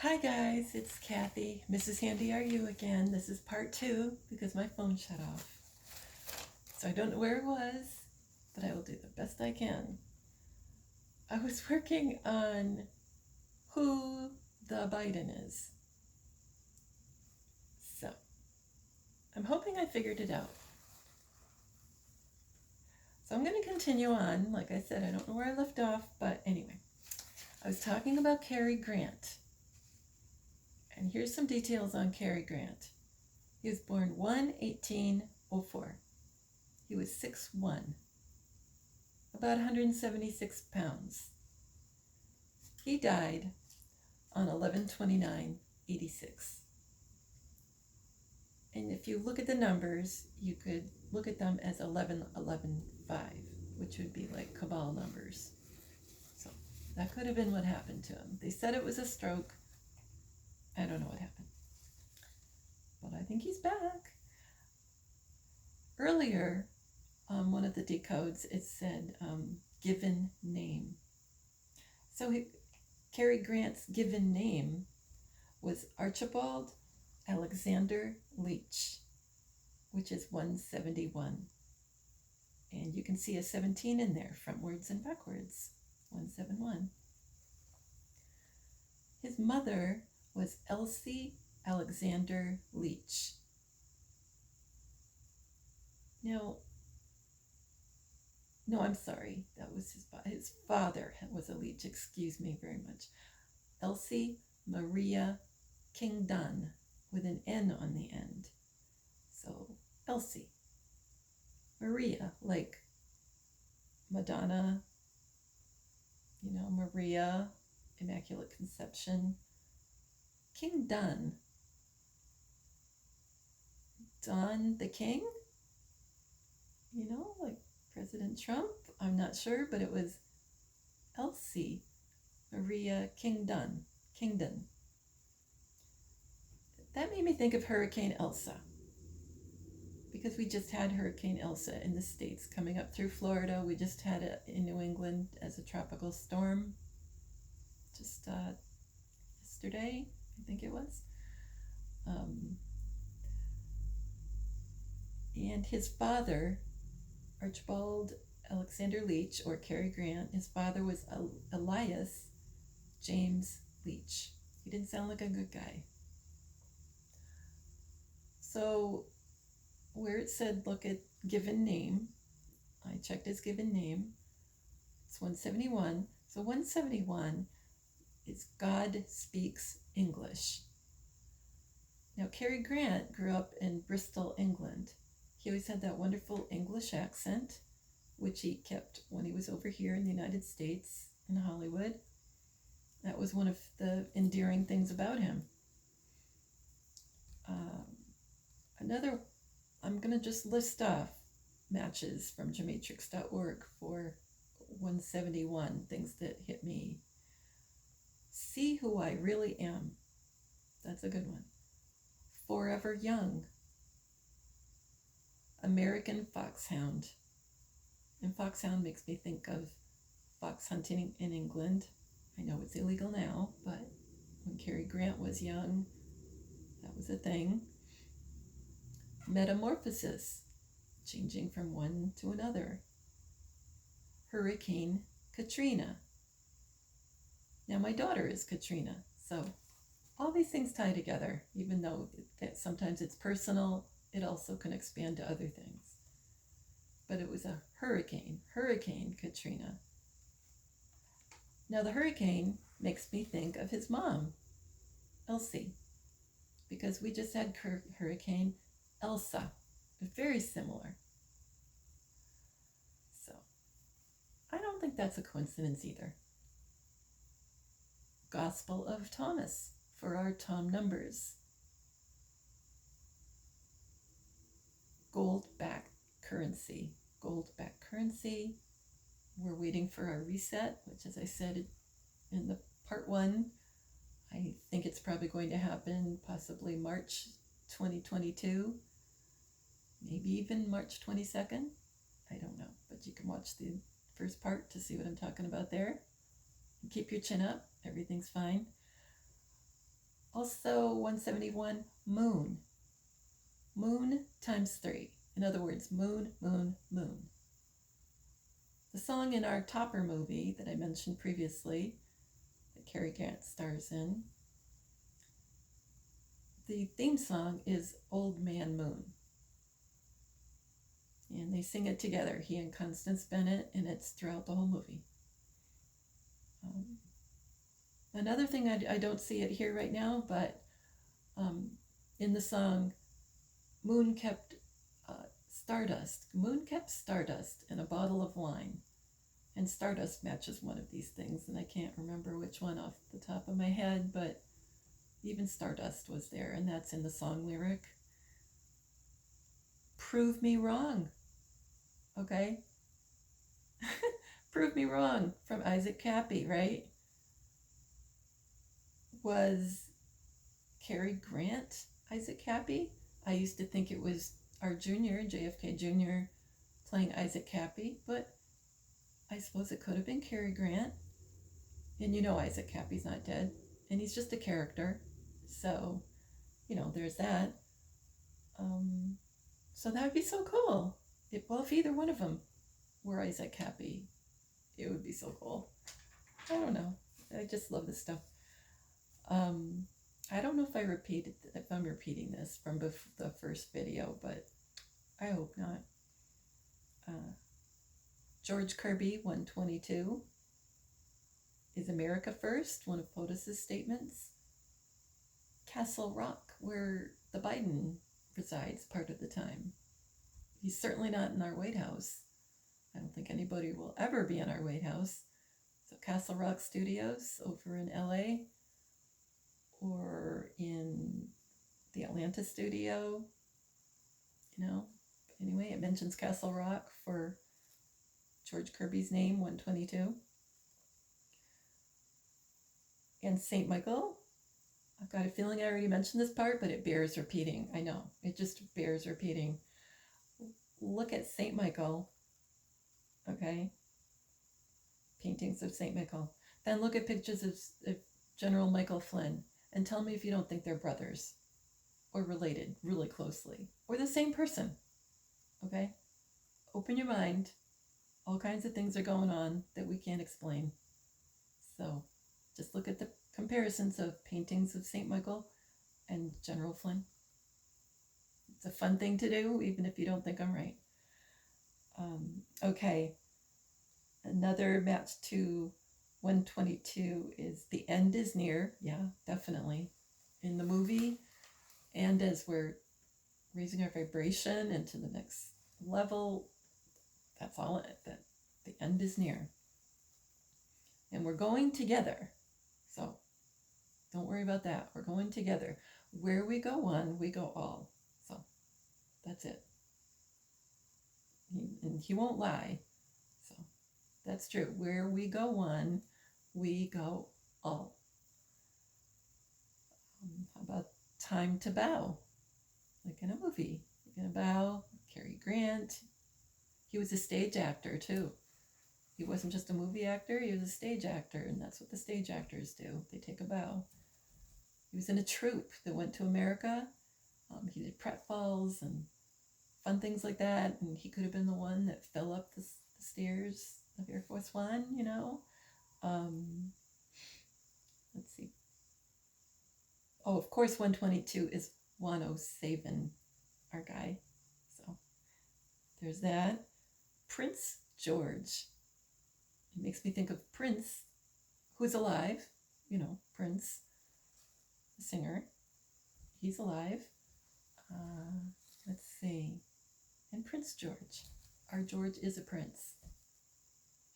Hi guys, it's Kathy. Mrs. Handy, are you again? This is part two because my phone shut off. So I don't know where it was, but I will do the best I can. I was working on who the Bidan is. So I'm hoping I figured it out. So I'm going to continue on. Like I said, I don't know where I left off, but anyway, I was talking about Cary Grant. And here's some details on Cary Grant. He was born 1/18/04. He was 6'1", about 176 pounds. He died on 11/29/86. And if you look at the numbers, you could look at them as 11/11/5, which would be like Cabal numbers. So that could have been what happened to him. They said it was a stroke. I don't know what happened. But I think he's back. Earlier, one of the decodes, it said given name. So Cary Grant's given name was Archibald Alexander Leach, which is 171. And you can see a 17 in there, frontwards and backwards, 171. His mother was Elsie Alexander Leach. Now, no, I'm sorry, that was his father was a Leach, excuse me very much. Elsie Maria Kingdon, with an N on the end. So Elsie. Maria, like Madonna, Maria, Immaculate Conception. Kingdon. Don the King? Like President Trump? I'm not sure, but it was Elsie Maria Kingdon. That made me think of Hurricane Elsa, because we just had Hurricane Elsa in the States coming up through Florida. We just had it in New England as a tropical storm just yesterday, I think it was. And his father, Archibald Alexander Leach, or Cary Grant, his father was Elias James Leach. He didn't sound like a good guy. So where it said look at given name, I checked his given name. It's 171. So 171 is God Speaks English. Now, Cary Grant grew up in Bristol, England. He always had that wonderful English accent, which he kept when he was over here in the United States, in Hollywood. That was one of the endearing things about him. I'm going to just list off matches from gematrix.org for 171, things that hit me. See Who I Really Am. That's a good one. Forever Young. American Foxhound. And foxhound makes me think of fox hunting in England. I know it's illegal now, but when Cary Grant was young, that was a thing. Metamorphosis, changing from one to another. Hurricane Katrina. Now my daughter is Katrina, so all these things tie together, even though sometimes it's personal, it also can expand to other things. But it was a Hurricane Katrina. Now the hurricane makes me think of his mom, Elsie, because we just had Hurricane Elsa, very similar. So I don't think that's a coincidence either. Gospel of Thomas for our Tom numbers. Gold-backed currency. We're waiting for our reset, which, as I said in the part one, I think it's probably going to happen possibly March 2022, maybe even March 22nd. I don't know, but you can watch the first part to see what I'm talking about there. Keep your chin up, everything's fine. Also 171, moon. Moon times 3. In other words, moon, moon, moon. The song in our Topper movie that I mentioned previously, that Cary Grant stars in, the theme song is Old Man Moon. And they sing it together, he and Constance Bennett, and it's throughout the whole movie. Another thing, I don't see it here right now, but in the song, Moon kept stardust. Moon kept stardust in a bottle of wine. And stardust matches one of these things, and I can't remember which one off the top of my head, but even stardust was there, and that's in the song lyric. Prove me wrong. Okay? Prove me wrong from Isaac Cappy, right? Was Cary Grant Isaac Cappy? I used to think it was our junior, JFK Jr., playing Isaac Cappy, but I suppose it could have been Cary Grant. And you know Isaac Cappy's not dead, and he's just a character. So, there's that. So that would be so cool. If either one of them were Isaac Cappy, it would be so cool. I don't know. I just love this stuff. I don't know if I'm repeating this from the first video, but I hope not. George Kirby, 122. Is America first? One of POTUS's statements. Castle Rock, where the Bidan resides part of the time. He's certainly not in our White House. I don't think anybody will ever be in our White House. So Castle Rock Studios over in LA, or in the Atlanta studio. Anyway, it mentions Castle Rock for George Kirby's name, 122. And St. Michael, I've got a feeling I already mentioned this part, but it bears repeating. I know, it just bears repeating. Look at St. Michael, okay? Paintings of St. Michael. Then look at pictures of General Michael Flynn, and tell me if you don't think they're brothers, or related really closely, or the same person, okay? Open your mind. All kinds of things are going on that we can't explain. So just look at the comparisons of paintings of St. Michael and General Flynn. It's a fun thing to do, even if you don't think I'm right. Okay, another match to 122 is the end is near. Yeah, definitely. In the movie, and as we're raising our vibration into the next level, that's all that the end is near. And we're going together. So don't worry about that. We're going together. Where we go one, we go all. So that's it. And he won't lie. So that's true. Where we go one, we go all. How about time to bow? Like in a movie. You're going to bow. Cary Grant. He was a stage actor too. He wasn't just a movie actor, he was a stage actor, and that's what the stage actors do. They take a bow. He was in a troupe that went to America. He did pratfalls and fun things like that, and he could have been the one that fell up the stairs of Air Force One, Let's see. Oh, of course, 122 is 107, our guy. So there's that. Prince George. It makes me think of Prince, who's alive, Prince, the singer. He's alive. Let's see. And Prince George. Our George is a prince.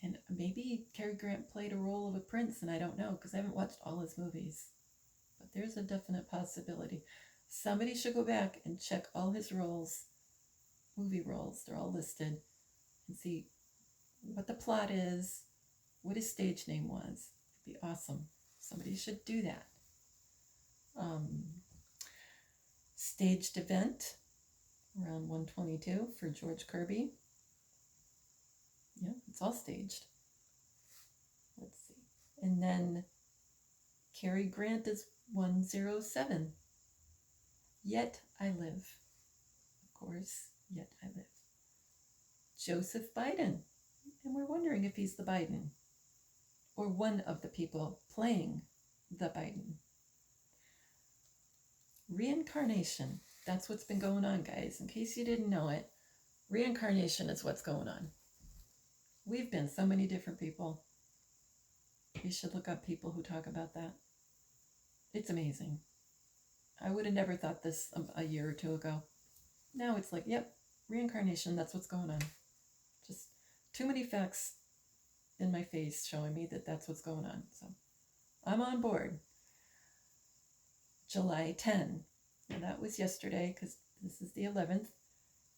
And maybe Cary Grant played a role of a prince, and I don't know, because I haven't watched all his movies. But there's a definite possibility. Somebody should go back and check all his roles, movie roles, they're all listed, and see what the plot is, what his stage name was. It'd be awesome. Somebody should do that. Staged event around 122 for George Kirby. Yeah, it's all staged. Let's see. And then Cary Grant is 107. Yet I live. Of course, yet I live. Joseph Bidan. And we're wondering if he's the Biden or one of the people playing the Biden. Reincarnation. That's what's been going on, guys. In case you didn't know it, reincarnation is what's going on. We've been so many different people. You should look up people who talk about that. It's amazing. I would have never thought this a year or two ago. Now it's like, yep, reincarnation, that's what's going on. Just too many facts in my face showing me that that's what's going on. So I'm on board. July 10. And that was yesterday because this is the 11th.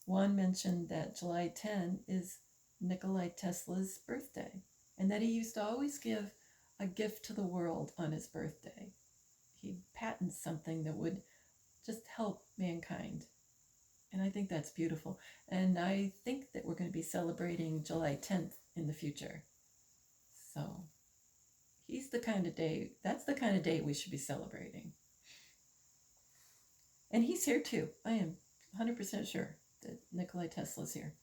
Juan mentioned that July 10 is Nikola Tesla's birthday and that he used to always give a gift to the world on his birthday. He'd patent something that would just help mankind. And I think that's beautiful. And I think that we're going to be celebrating July 10th in the future. So he's the kind of day, that's the kind of day we should be celebrating. And he's here too. I am 100% sure that Nikola Tesla's here.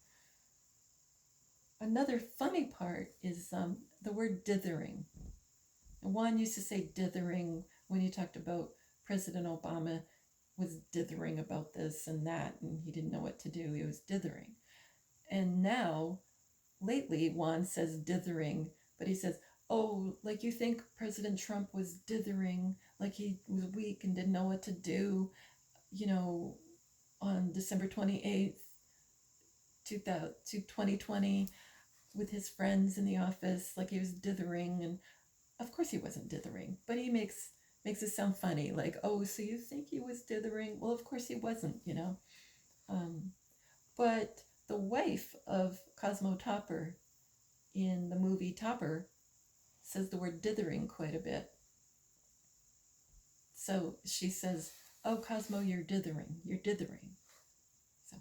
Another funny part is the word dithering. And Juan used to say dithering when he talked about President Obama was dithering about this and that, and he didn't know what to do. He was dithering. And now, lately, Juan says dithering, but he says, oh, like you think President Trump was dithering, like he was weak and didn't know what to do, on December 28th, 2020, with his friends in the office, like he was dithering. And of course he wasn't dithering, but he makes it sound funny, like, oh, so you think he was dithering? Well, of course he wasn't, But the wife of Cosmo Topper in the movie Topper says the word dithering quite a bit. So she says, oh, Cosmo, you're dithering. So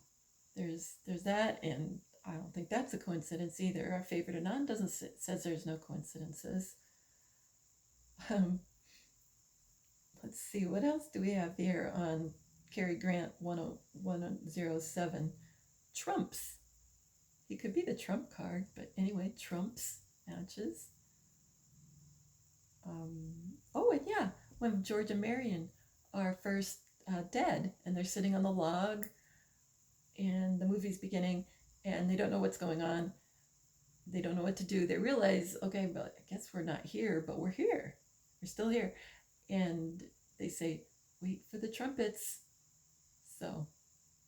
there's that, and I don't think that's a coincidence either. Our favorite Anon says there's no coincidences. Let's see, what else do we have here on Cary Grant 107? Trumps. He could be the Trump card, but anyway, Trumps matches. Oh, and yeah, when George and Marion are first dead, and they're sitting on the log, and the movie's beginning, and they don't know what's going on. They don't know what to do. They realize, okay, but I guess we're not here, but we're here. We're still here. And they say, wait for the trumpets. So